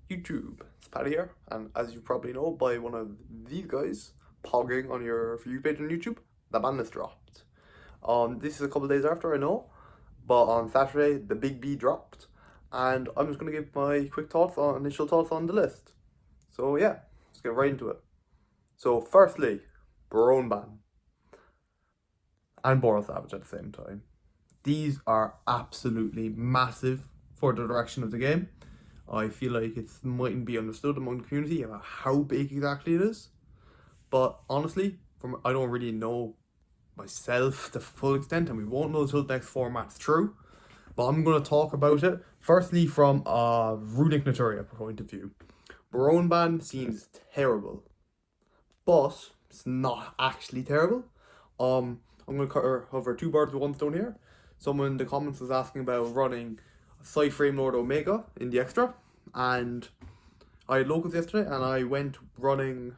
YouTube, it's Paddy here, and as you probably know by one of these guys pogging on your For You page on YouTube, the BANLIST dropped. This is a couple of days after, I know, but on Saturday the big B dropped, and I'm just going to give my quick initial thoughts on the list. So yeah, let's get right into it. So firstly, Barone ban and Boral Savage at the same time. These are absolutely massive for the direction of the game. I feel like it mightn't be understood among the community about how big exactly it is. But honestly, I don't really know myself the full extent, and we won't know until the next format's through. But I'm going to talk about it, firstly from a Runick Naturia point of view. Barone ban seems terrible, but it's not actually terrible. I'm going to cover two birds with one stone here. Someone in the comments was asking about running Side Frame Lord Omega in the extra, and I had locals yesterday and I went running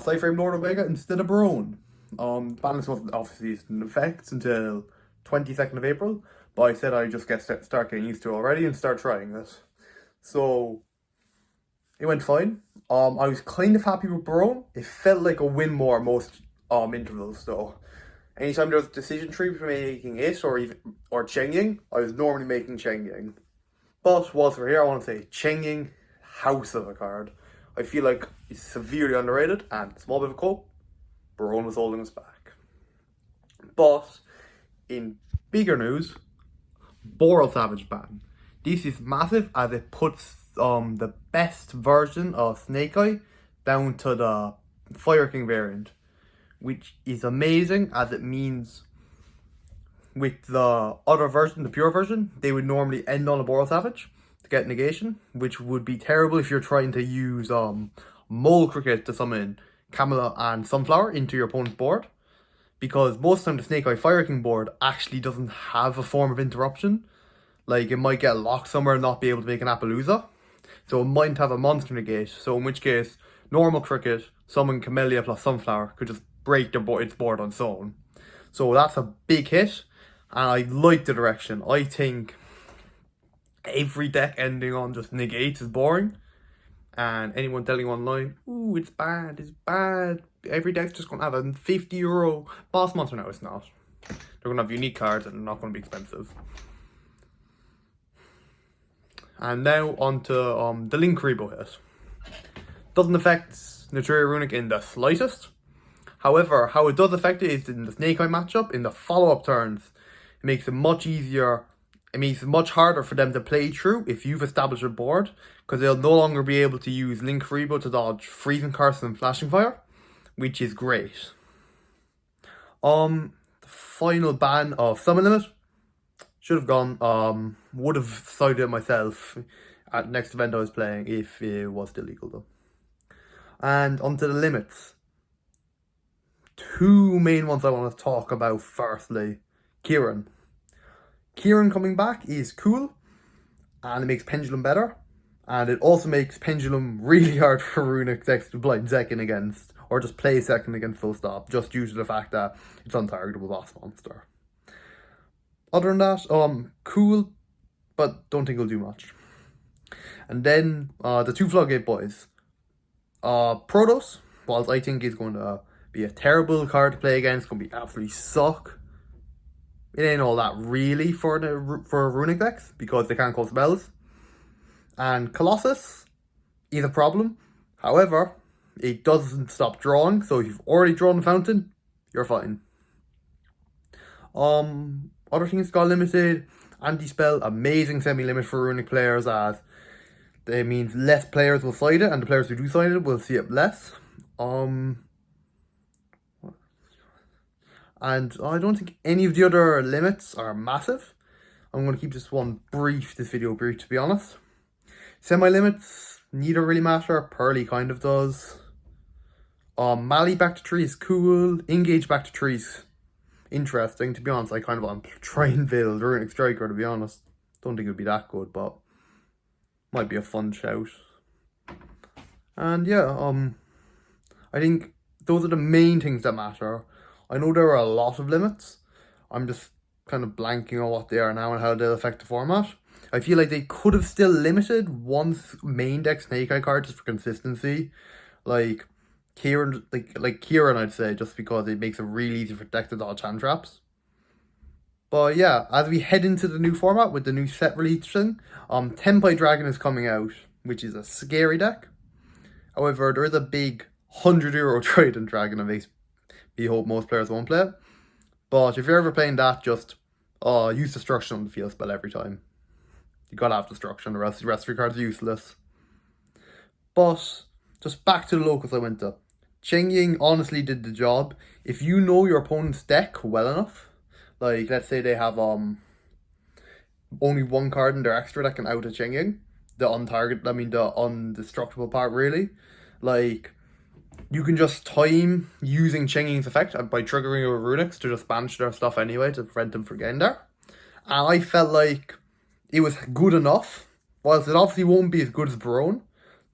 Side Frame Lord Omega instead of Barone. Balance wasn't obviously in effect until 22nd of April, but I said I just start getting used to it already and start trying it. So it went fine. I was kind of happy with Barone. It felt like a win more most intervals though. Anytime there was a decision tree between making it or Chengying, I was normally making Chengying. But whilst we're here, I want to say Chengying, house of a card. I feel like it's severely underrated, and small bit of a quote, Barone was holding us back. But in bigger news, Boral Savage ban. This is massive as it puts the best version of Snake Eye down to the Fire King variant, which is amazing as it means with the other version, the pure version, they would normally end on a Boral Savage to get negation, which would be terrible if you're trying to use Mole Cricket to summon Camelot and Sunflower into your opponent's board, because most of the time the Snake Eye Fire King board actually doesn't have a form of interruption. Like, it might get locked somewhere and not be able to make an Appaloosa, so it mightn't have a monster negate, so in which case normal Cricket, summon Camellia plus Sunflower could just break its board on its own. So that's a big hit, and I like the direction. I think every deck ending on just negates is boring, and anyone telling you online, ooh, it's bad, every deck's just going to have a €50 boss monster. No, it's not. They're going to have unique cards and they're not going to be expensive. And now onto the Link Rebo hit. Doesn't affect Naturia Runick in the slightest. However, how it does affect it is in the Snake Eye matchup, in the follow-up turns. It makes it much easier, it makes it much harder for them to play through if you've established a board, because they'll no longer be able to use Link Rebo to dodge Freezing Curse and Flashing Fire, which is great. The final ban of Summon Limit should have gone, would have decided it myself at the next event I was playing if it was still legal though. And onto the limits. Two main ones I want to talk about. Firstly, Kieran. Kieran coming back is cool, and it makes Pendulum better, and it also makes Pendulum really hard for Runick decks to blind second against, or just play second against full stop, just due to the fact that it's untargetable boss monster. Other than that, cool, but don't think it'll do much. And then the two Floodgate boys. Protoss, whilst I think is going to be a terrible card to play against, going to be absolutely suck. It ain't all that really for Runick decks, because they can't call spells. And Colossus is a problem. However, it doesn't stop drawing, so if you've already drawn the fountain, you're fine. Other things got limited. Anti-spell, amazing semi-limit for Runick players, as it means less players will side it, and the players who do side it will see it less. And I don't think any of the other limits are massive. I'm going to keep this video brief to be honest. Semi-limits, neither really matter. Pearly kind of does. Mali back to 3 is cool. Engage back to 3 is interesting. To be honest, I kind of want to try and build Runick Striker, to be honest. Don't think it would be that good, but might be a fun shout. And yeah, I think those are the main things that matter. I know there are a lot of limits. I'm just kind of blanking on what they are now and how they'll affect the format. I feel like they could have still limited one main deck Snake Eye card just for consistency. Like Kieran, like Kieran, I'd say, just because it makes it really easy for deck to dodge hand traps. But yeah, as we head into the new format with the new set releasing, Tenpai Dragon is coming out, which is a scary deck. However, there is a big €100 Trident Dragon that makes me hope most players won't play it. But if you're ever playing that, just use Destruction on the field spell every time. You gotta have Destruction, the rest of your cards are useless. But just back to the locals I went to. Cheng Ying honestly did the job. If you know your opponent's deck well enough, like let's say they have only one card in their extra deck and out of Cheng Ying, the undestructible part really, like you can just time using Cheng Ying's effect by triggering your Runics to just banish their stuff anyway to prevent them from getting there. And I felt like it was good enough. Whilst it obviously won't be as good as Barone,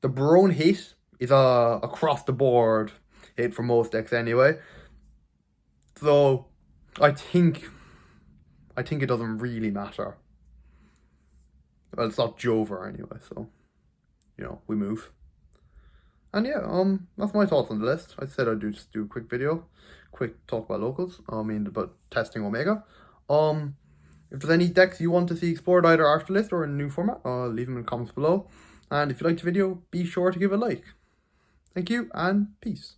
the Barone hit is a across the board hit for most decks anyway. So I think it doesn't really matter. Well, it's not Jover anyway, so we move. And yeah, that's my thoughts on the list. I said I'd just do a quick video, quick talk about locals. About testing Omega. If there's any decks you want to see explored either after the list or in a new format, leave them in the comments below. And if you liked the video, be sure to give a like. Thank you and peace.